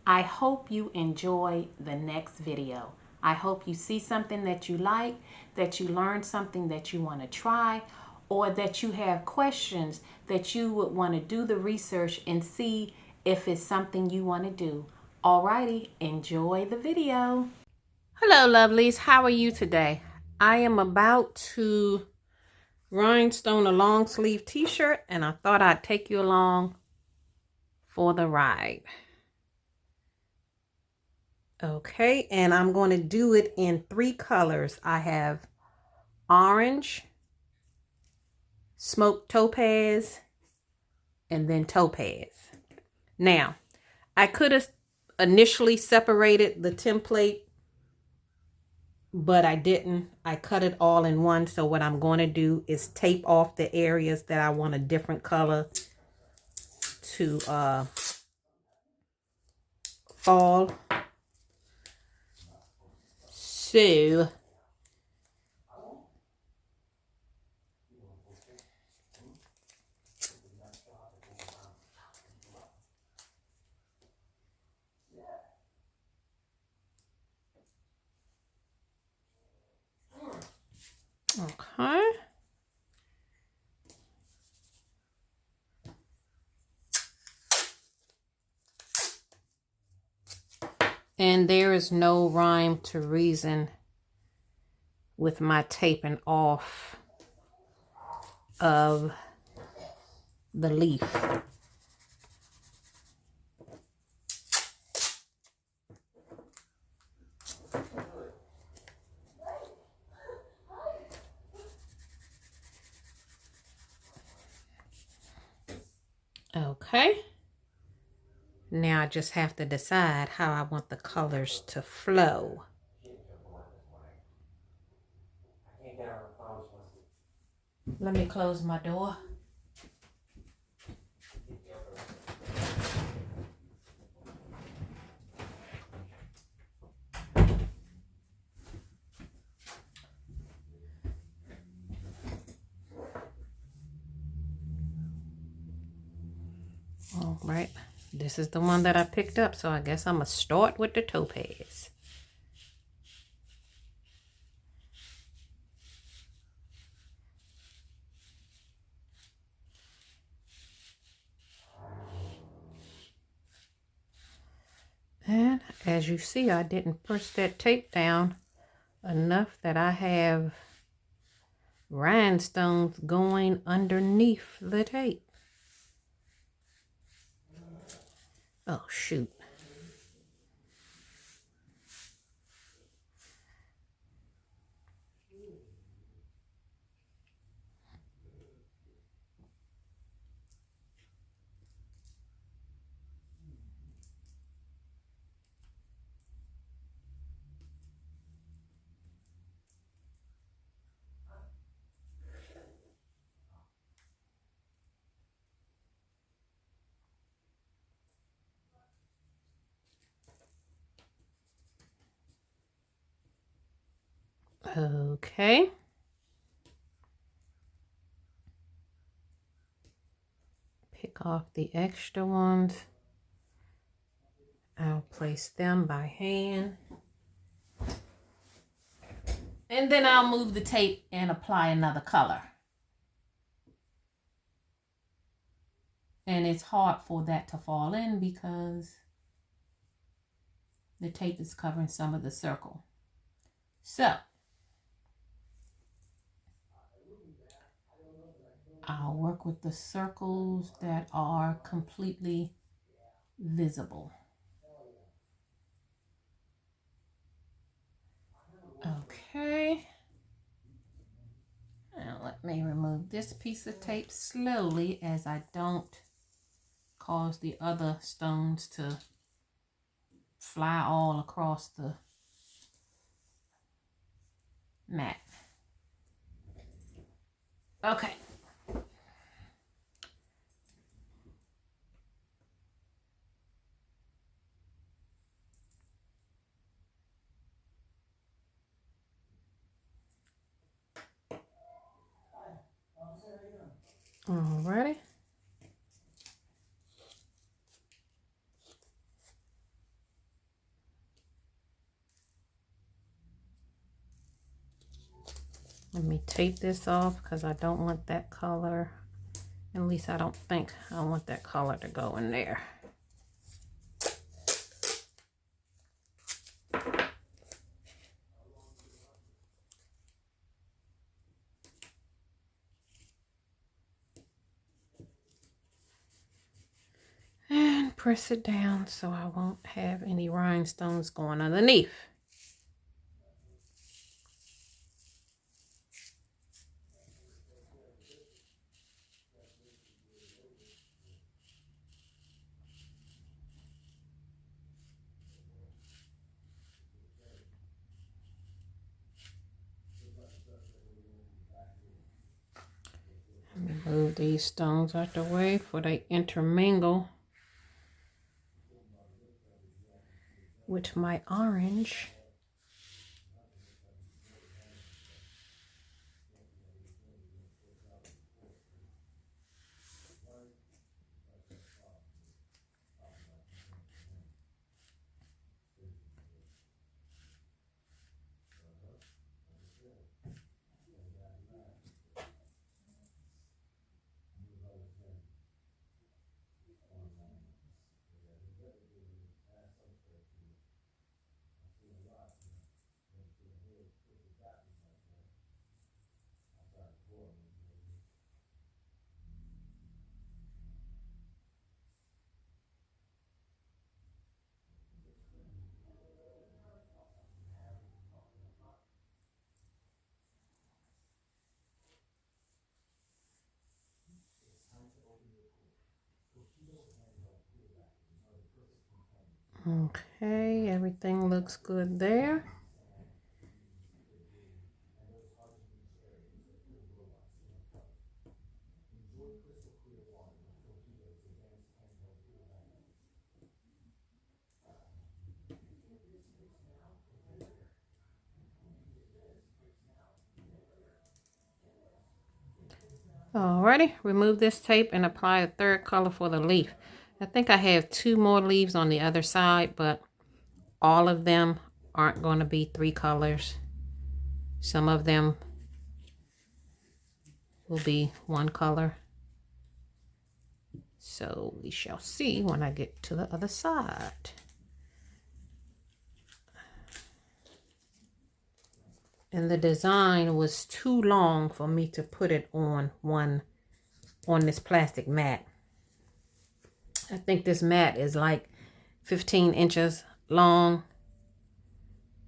I hope you enjoy the next video. I hope you see something that you like, that you learn something that you want to try, or that you have questions that you would want to do the research and see if it's something you want to do. Alrighty, enjoy the video. Hello lovelies, how are you today? I am about to rhinestone a long sleeve t-shirt and I thought I'd take you along for the ride. Okay, and I'm going to do it in 3 colors. I have orange, smoked topaz, and then topaz. Now, I could have initially separated the template, but I didn't. I cut it all in one. So what I'm going to do is tape off the areas that I want a different color to fall. So okay. And there is no rhyme to reason with my taping off of the leaf. Okay. Now I just have to decide how I want the colors to flow. Let me close my door. All right, this is the one that I picked up, so I guess I'm gonna start with the topaz. And as you see, I didn't press that tape down enough that I have rhinestones going underneath the tape. Oh, shoot. Okay. Pick off the extra ones. I'll place them by hand. And then I'll move the tape and apply another color. And it's hard for that to fall in because the tape is covering some of the circle. So I'll work with the circles that are completely visible. Okay. Now let me remove this piece of tape slowly as I don't cause the other stones to fly all across the mat. Okay. Alrighty. Let me tape this off because I don't want that color. At least I don't think I want that color to go in there. And press it down so I won't have any rhinestones going underneath. Let me move these stones out the way before they intermingle with my orange. Okay, everything looks good there. Alrighty, remove this tape and apply a third color for the leaf. I think I have 2 more leaves on the other side, but all of them aren't going to be 3 colors. Some of them will be 1 color. So we shall see when I get to the other side. And the design was too long for me to put it on this plastic mat. I think this mat is like 15 inches long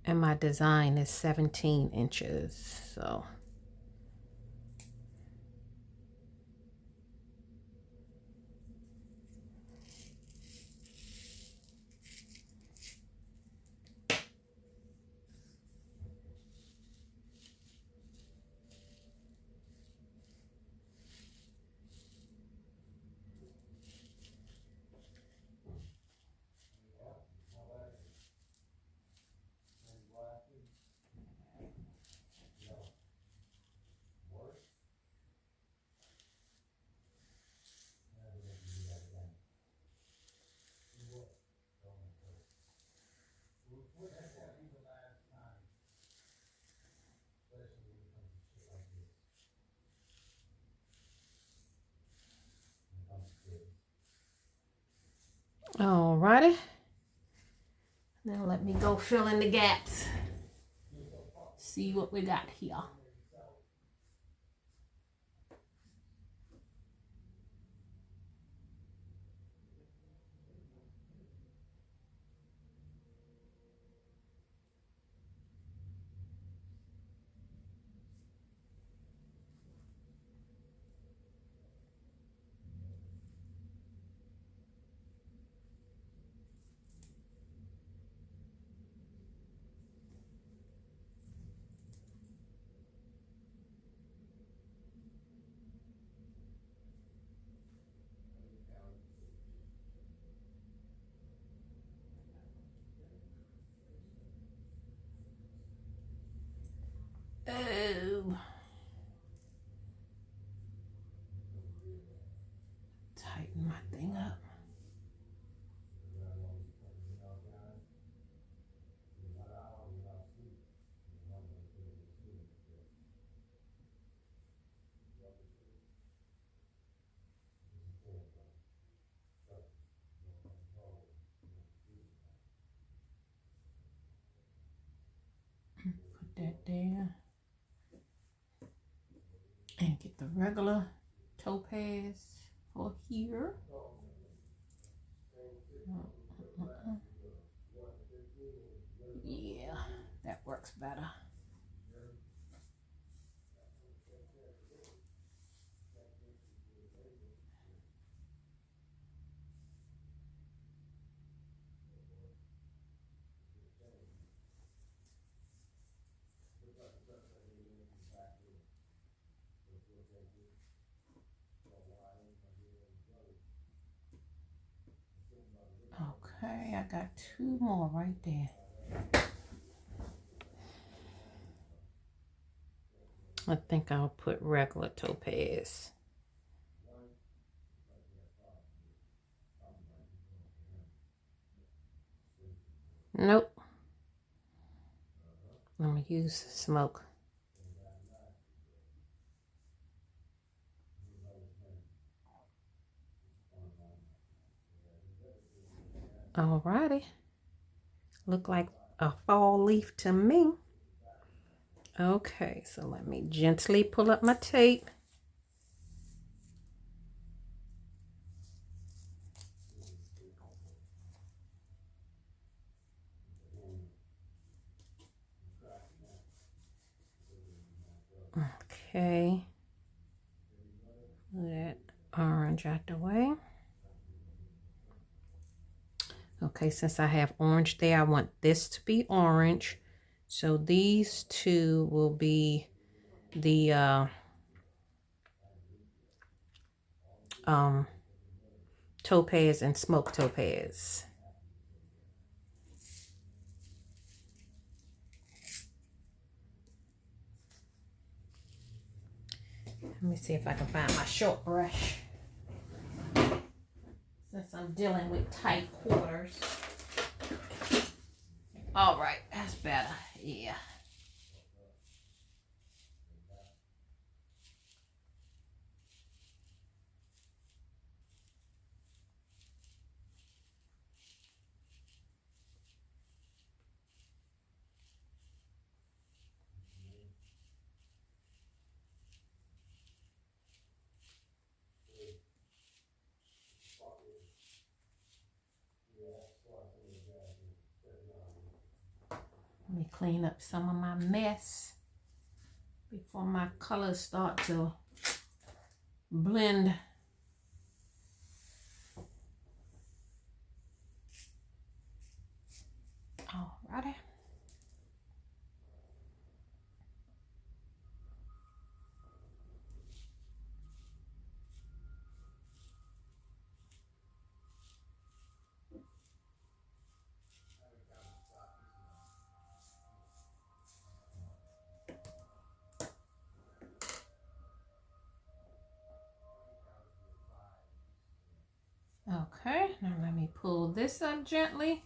and my design is 17 inches. So alrighty. Now let me go fill in the gaps. See what we got here. Oh. Tighten my thing up. that there. And get the regular topaz for here. Yeah, that works better. Okay, I got 2 more right there. I think I'll put regular topaz. Nope. I'm gonna use smoke. Alrighty. Look like a fall leaf to me. Okay, so let me gently pull up my tape. Okay. That orange out the way. Okay, since I have orange there, I want this to be orange. So these two will be the topaz and smoke topaz. Let me see if I can find my short brush. Since I'm dealing with tight quarters. All right, that's better. Yeah. Let me clean up some of my mess before my colors start to blend. Alrighty. Okay, now let me pull this up gently.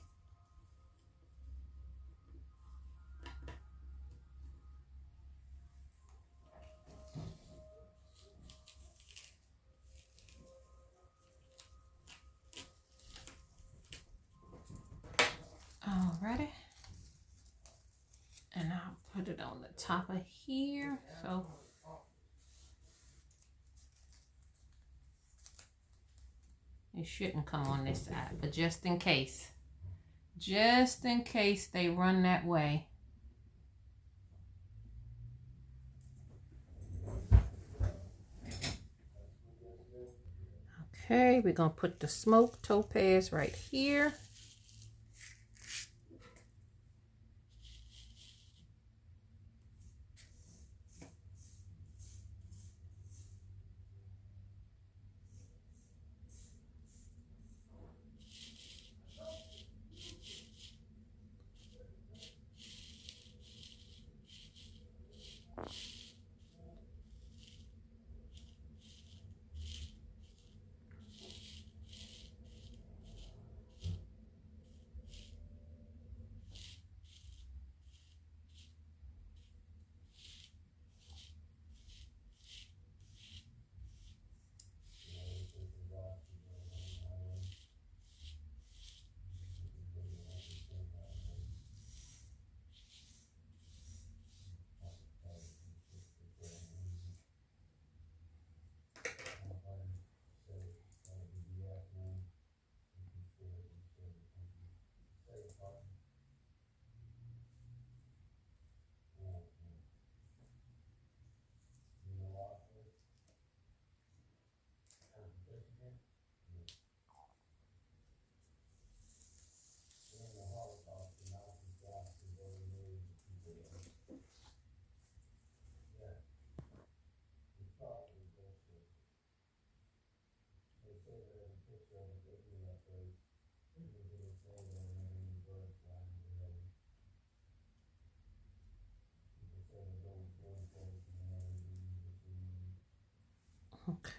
Alrighty. And I'll put it on the top of here. So it shouldn't come on this side, but just in case they run that way. Okay, we're gonna put the smoke topaz right here.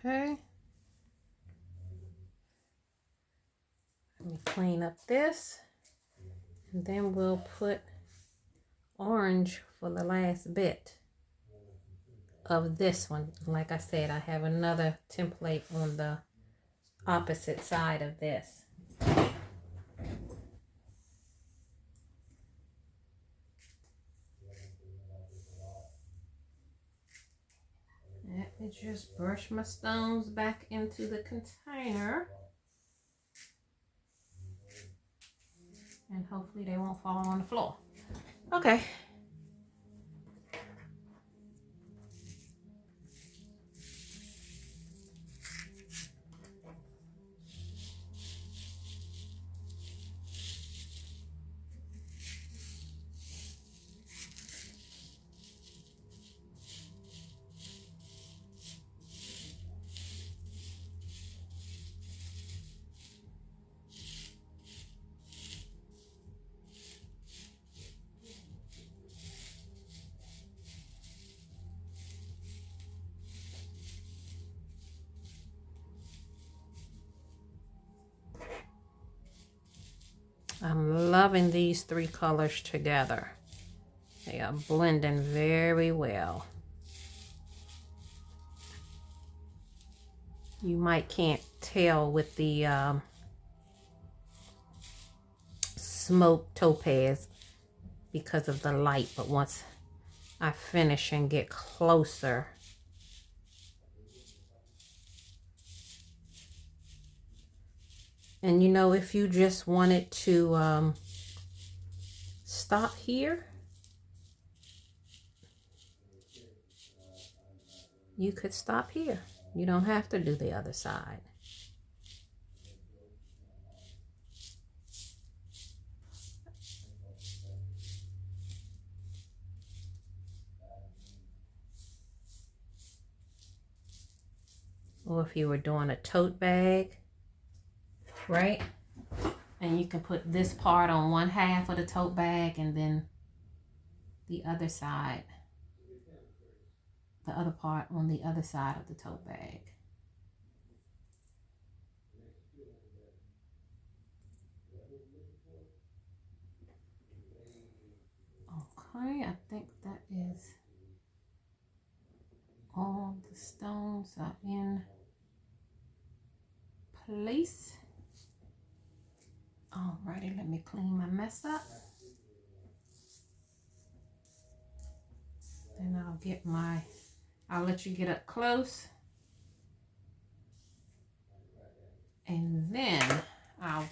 Okay. Let me clean up this. And then we'll put orange for the last bit of this one. Like I said, I have another template on the opposite side of this. Let me just brush my stones back into the container. And hopefully they won't fall on the floor. Okay. I'm loving these three colors together. They are blending very well. You might can't tell with the smoke topaz because of the light, but once I finish and get closer, and you know, if you just wanted to stop here, you could stop here. You don't have to do the other side. Or if you were doing a tote bag, right? And you can put this part on one half of the tote bag and then the other side, the other part on the other side of the tote bag. Okay, I think that is all the stones are in place. Alrighty, let me clean my mess up. Then I'll let you get up close. And then I'll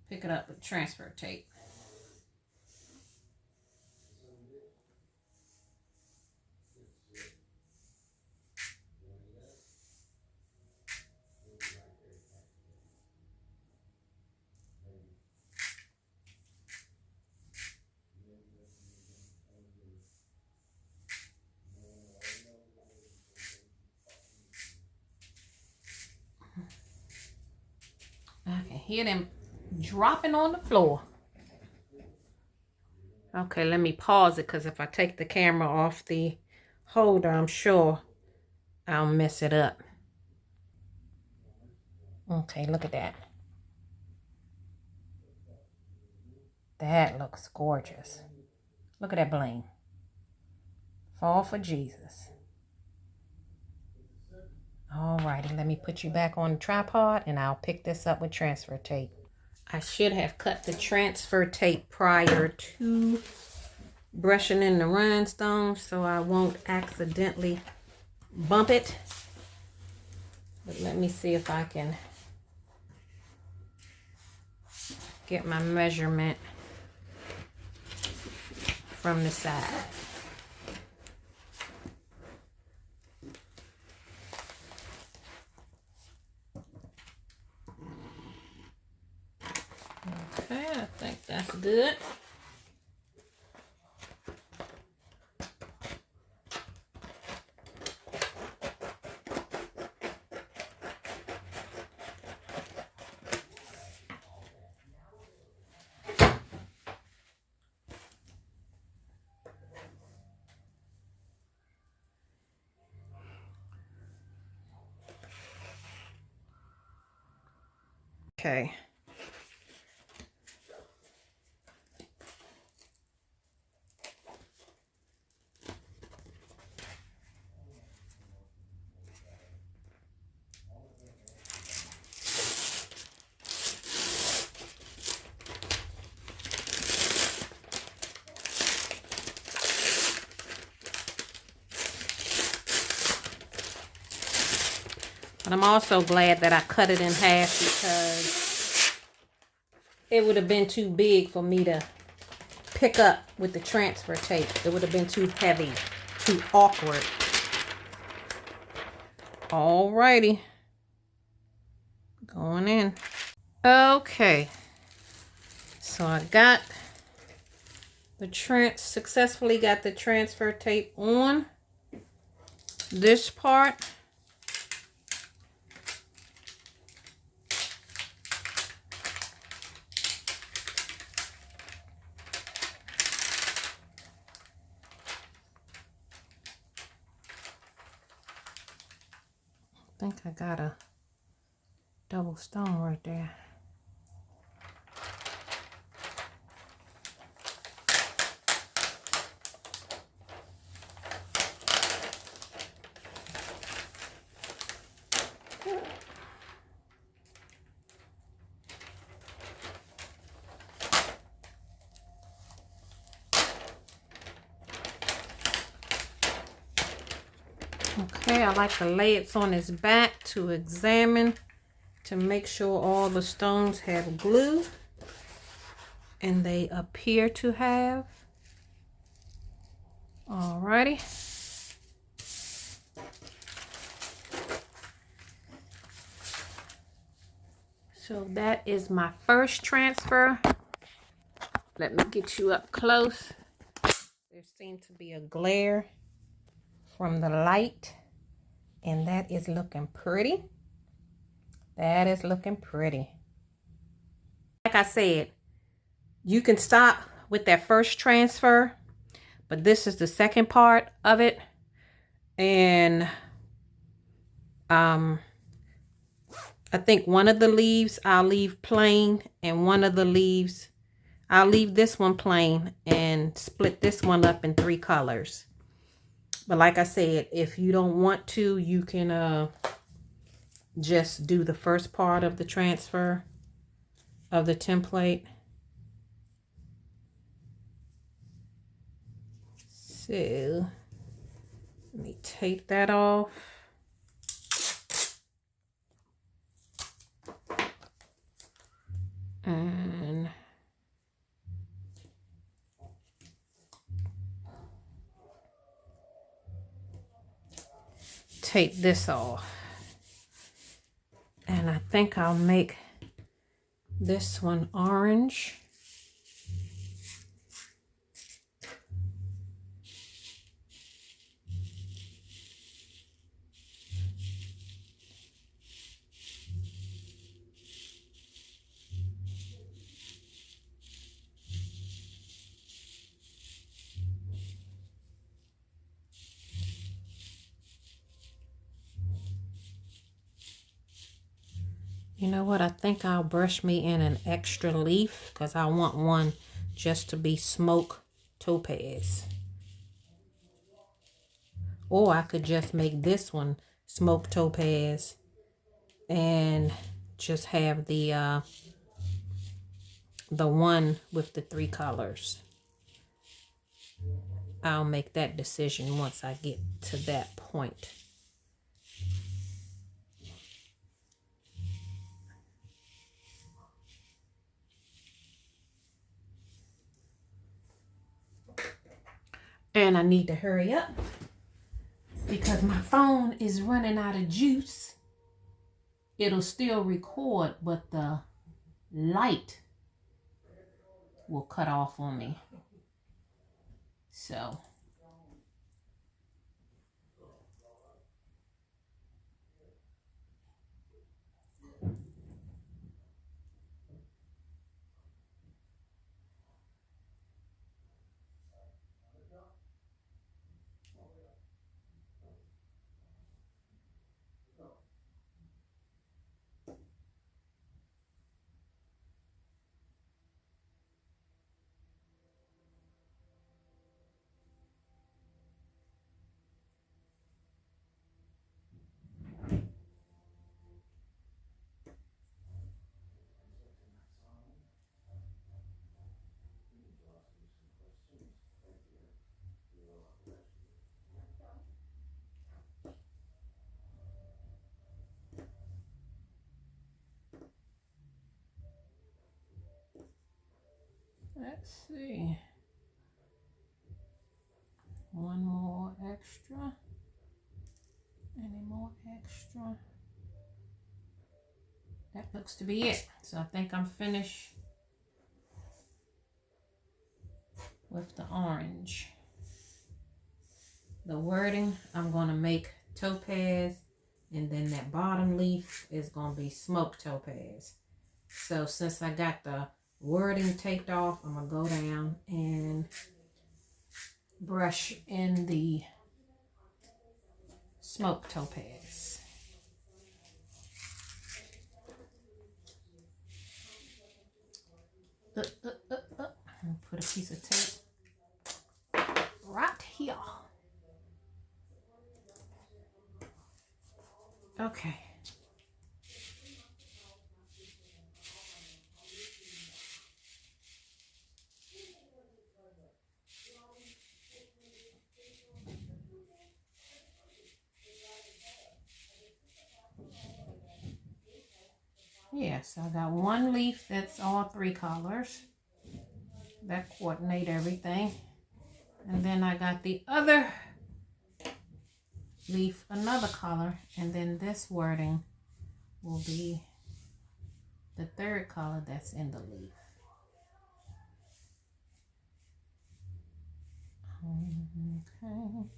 pick it up with transfer tape. I can hear them dropping on the floor. Okay, let me pause it because if I take the camera off the holder, I'm sure I'll mess it up. Okay, look at that. That looks gorgeous. Look at that bling. Fall for Jesus. Alrighty, let me put you back on the tripod and I'll pick this up with transfer tape. I should have cut the transfer tape prior to brushing in the rhinestones so I won't accidentally bump it. But let me see if I can get my measurement from the side. Okay, I think that's good. Okay. But I'm also glad that I cut it in half because it would have been too big for me to pick up with the transfer tape. It would have been too heavy, too awkward. Alrighty. Going in. Okay. So I got the successfully got the transfer tape on this part. I think I got a double stone right there. Okay, I like to lay it on its back to examine, to make sure all the stones have glue, and they appear to have. Alrighty. So that is my first transfer. Let me get you up close. There seems to be a glare from the light, and that is looking pretty. That is looking pretty. Like I said, you can stop with that first transfer, but this is the second part of it. And I think one of the leaves I'll leave plain, and one of the leaves I'll leave this one plain and split this one up in 3 colors. But like I said, if you don't want to, you can just do the first part of the transfer of the template. So let me take that off. And take this off. And I think I'll make this one orange. You know what? I think I'll brush me in an extra leaf because I want one just to be smoke topaz. Or I could just make this one smoke topaz and just have the one with the 3 colors. I'll make that decision once I get to that point. And I need to hurry up because my phone is running out of juice. It'll still record, but the light will cut off on me. So Let's see. One more extra. Any more extra? That looks to be it. So I think I'm finished with the orange. The wording, I'm going to make topaz, and then that bottom leaf is going to be smoked topaz. So since I got the wording taped off, I'm going to go down and brush in the smoked topaz. Put a piece of tape right here. Okay. Yes, I got one leaf that's all three colors that coordinate everything. And then I got the other leaf, another color, and then this wording will be the third color that's in the leaf. Okay.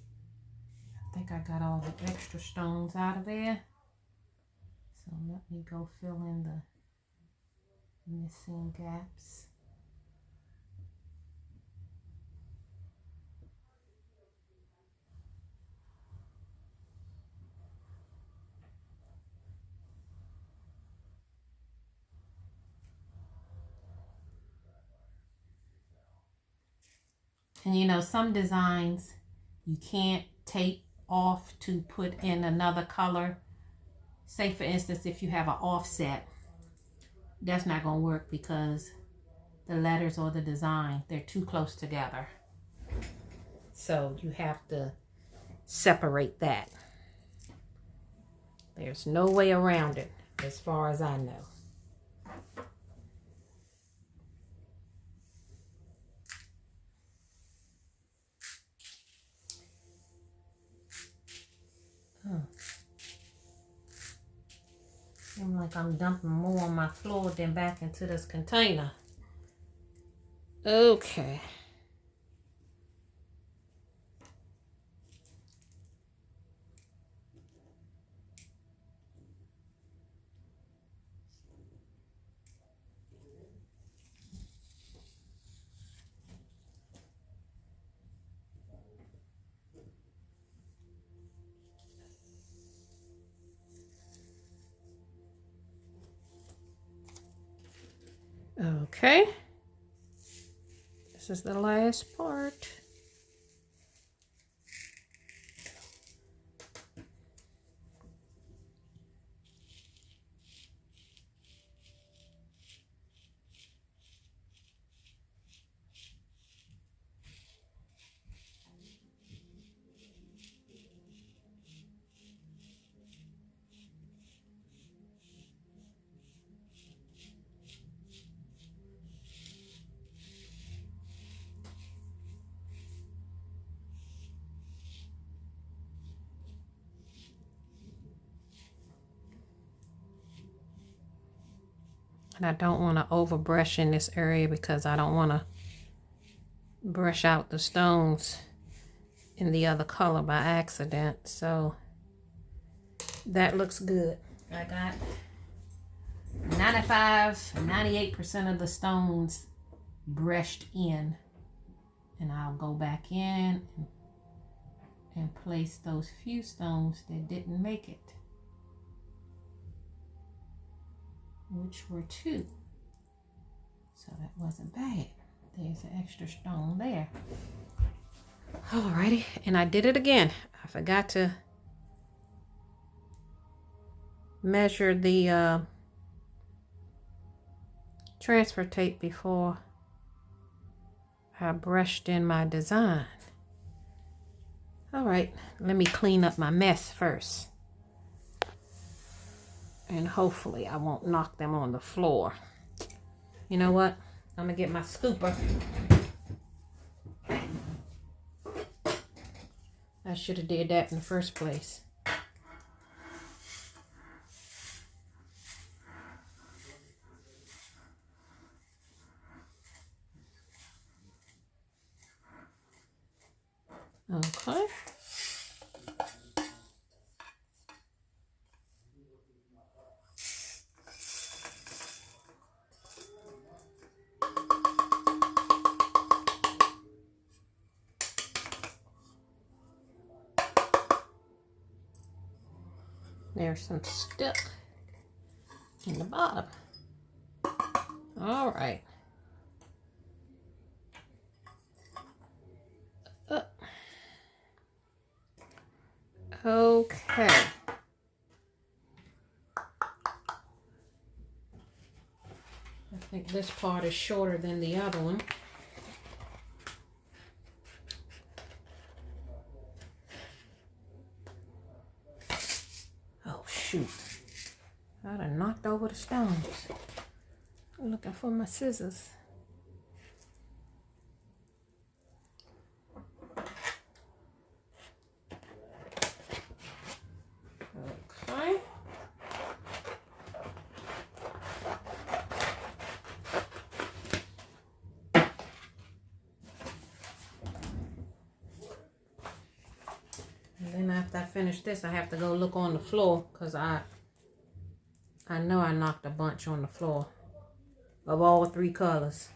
I think I got all the extra stones out of there. So let me go fill in the missing gaps. And you know, some designs you can't tape off to put in another color. Say for instance, if you have an offset, that's not going to work because the letters or the design, they're too close together. So you have to separate that. There's no way around it as far as I know. Seems like I'm dumping more on my floor than back into this container. Okay. Okay. This is the last part. And I don't want to over brush in this area because I don't want to brush out the stones in the other color by accident. So that looks good. I got 98% of the stones brushed in, and I'll go back in and place those few stones that didn't make it, which were 2. So that wasn't bad. There's an extra stone there. Alrighty, and I did it again. I forgot to measure the transfer tape before I brushed in my design. Alright, let me clean up my mess first. And hopefully I won't knock them on the floor. You know what? I'm gonna get my scooper. I should have did that in the first place. Okay. There's some stuck in the bottom. All right. Okay. I think this part is shorter than the other one. Oh, shoot. I done knocked over the stones. I'm looking for my scissors. Okay. And then after I finish this, I have to go look on the floor because I know I knocked a bunch on the floor of all three colors.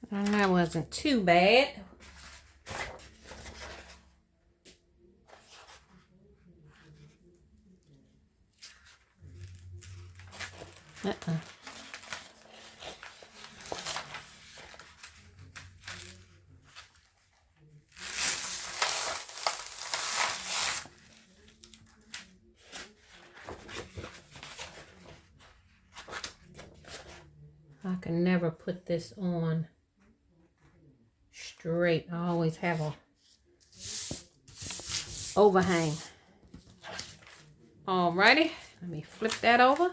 And that wasn't too bad. I can never put this on straight. I always have a overhang. Alrighty, let me flip that over.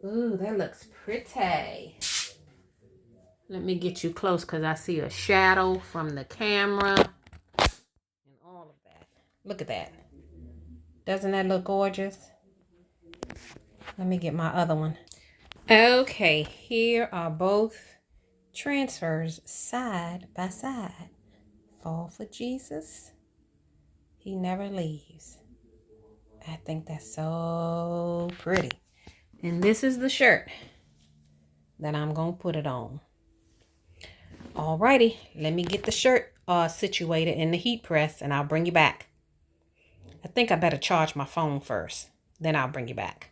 Ooh, that looks pretty. Let me get you close because I see a shadow from the camera and all of that. Look at that. Doesn't that look gorgeous? Let me get my other one. Okay, here are both transfers side by side. Fall for Jesus. He never leaves. I think that's so pretty. And this is the shirt that I'm going to put it on. Alrighty, let me get the shirt situated in the heat press and I'll bring you back. I think I better charge my phone first. Then I'll bring you back.